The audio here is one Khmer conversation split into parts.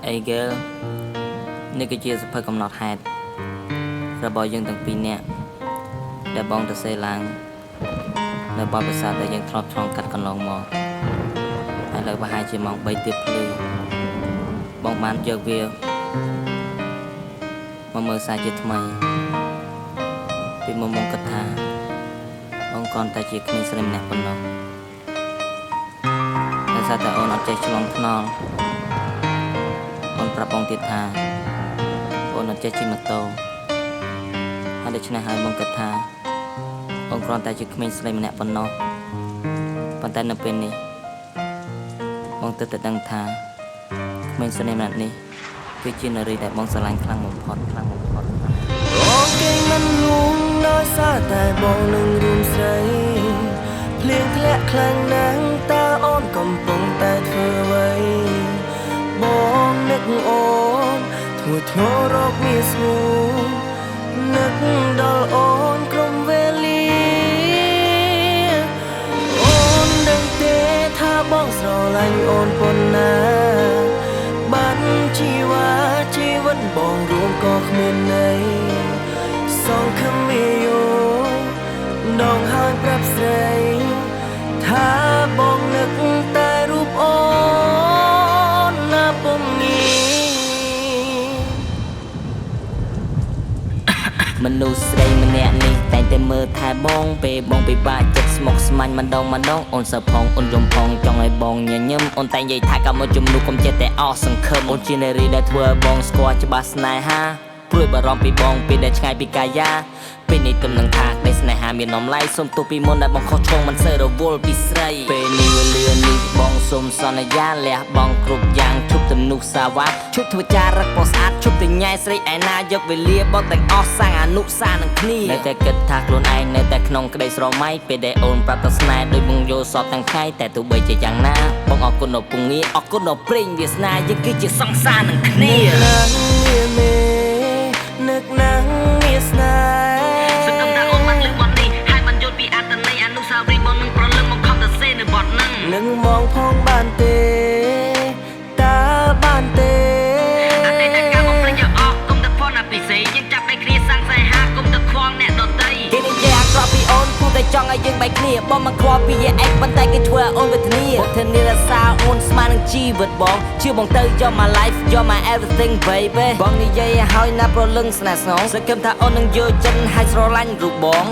អីហ្គេលនេះគឺជាសភៅកំណត់ហេតុរបស់យើងទាំងពីរនាក់ដែលបងទៅសេឡើងនៅបទពិសោធន៍ដែលយើងធ្លាប់ឆ្លងកាត់កន្លងមកហើយលើប្រហែលជាម៉ោង3ទៀតភ្លឺបងបានយកវាមកមើលសារជាថ្មីពីមុំបងគិតថាបងគ្រាន់តែជាក្មេងស្រីម្នាក់ប៉ុណ្ណោះតែសារតែអូនអត់ចេះឆ្លងថ្នល់អូនប្រាប់បងទៀតថាអូនអត់ចេះជិះម៉ូតូហើយដូច្នេះហើយបងគិតថាបងគ្រាន់តែជាក្មេងស្រីម្នាក់ប៉ុណ្ណោះប៉ុន្តែនៅពេលនេះបងទើបតែដឹងថាក្មេងស្រីម្នាក់នេះគឺជានារីដែលបងស្រឡាញ់ខ្លាំងបំផុតបងគេមិនលួងដោយសារតែបងនឹងរួមស្រីភ្លៀងធ្លាក់ខ្លាំងណាស់តើអូនកំពុងតែធ្វើអ្វីបងនឹកអូនធ្ងន់ធ្ងររកមានស្ងួននឹកដល់អូនក្រុមវេលាអូនដឹងទេថាបងស្រឡាញ់អូនប៉ុណ្ណាបានជីវ៉ាជីវិតបងរួមក៏គ្មានន័យសងខំមីយោដងហើយប្រាប់ស្រីថាបងនឹកតែរូបអូនណាពុំងាមនុស្សស្រីម្នាក់នេះតែងតែមើលថែបងពេលបងពិបាកចិត្តស្មុគស្មាញម្ដងអូនសើផងអូនយំផងចង់ឲ្យបងញញឹមអូនតែនិយាយថាកាលមកជំនួសកុំចេះតែអស់សង្ឃឹមអូនជានារីដែលធ្វើឲ្យបងស្គាល់ច្បាស់ស្នេហាព្រួយបារម្ភពីបងពេលដែលឆ្ងាយពីកាយាពេលនេះទំនឹងថាក្តីស្នេហាមាននំឡៃសុំទោសពីមុនដែលបងខុសឆ្គងមិនសូវរវល់ពីស្រីពេលនេះវេលានេះបងសុំសន្យាលះបងគ្រប់យ៉ាងជប់ទំនុះសាវ៉ាជប់ធ្វើចារឹកបងស្អាតជប់ទៅញ៉ែស្រីឯណាយកវេលាបងទាំងអស់សាំងអនុសានឹងគ្នានៅតែគិតថាខ្លួនឯងនៅតែក្នុងក្តីស្រមៃពេលដែលអូនប្រាប់ទៅស្នេហ៍ដោយបងយល់សពទាំងថ្ងៃតែទោះបីជាយ៉ាងណាបងអរគុណដល់ពងាអរគុណដល់ព្រេងវាសនាយើងគឺជាសង្សារនឹងគ្នានឹកណាស់មានស្នេហ៍សង្ឃឹមថាអូនបានលើបទនេះហើយបានយល់ពីអត្ថន័យអនុស្សាវរីយ៍បងនឹងប្រលឹងមកខំទៅសេនៅបទហ្នឹងនឹងមងផងបានទេតើបានទេអតីតកាលបងព្រឹងយកអស់គុំតែផនអភិសេកយើងចាប់ដៃគ្នាសាំងសៃហាគុំតែខ្វងអ្នកដតីគេនិយាយអាក្រក់ពីអូនគូតែចង់ឲ្យយើងបែកគ្នាបងមិនខ្វល់ពីឯងប៉ុន្តែគេធ្វើឲ្យអូនវេទនាបងធានារក្សាអូនស្មើនឹងជីវិតបងជឿបងទៅយក my life យក my everything baby បងនិយាយឲ្យណាប្រលឹងស្នេហ៍ស្នងសង្ឃឹមថាអូននឹងយល់ចិត្តហើយស្រឡាញ់រូបបង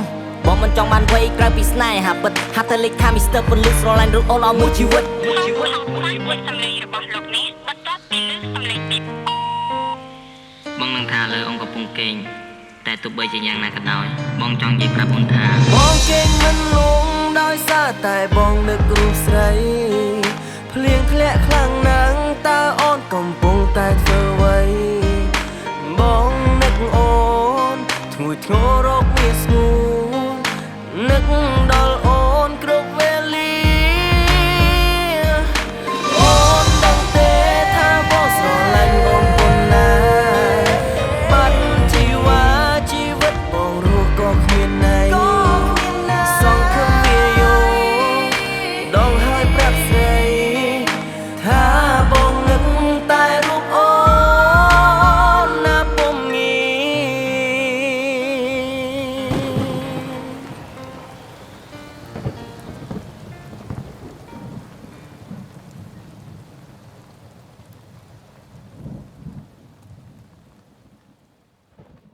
មិនចង់បានវ័យក្រៅពីស្នេហាពិតហាត់តែលេខថា Mr. ពលិសស្រឡាញ់រូបអូនឲ្យមួយជីវិតសំឡេងរបស់លោកនេះបន្ទាប់ពីលើសំឡេងពីបងនឹងថាលើអង្គកំពុងកេងតែទោះបីជាយ៉ាងណាក៏ដោយបងចង់និយាយប្រាប់អូនថាបងកេងមិនលងដោយសារតែបងនឹករូបស្រីភ្លៀងធ្លាក់ខ្លាំងណាស់តើអូនកំពុងតែធ្វើអ្វីបងនឹកអូនធ្ងន់ធ្ងររកមានស្ងួន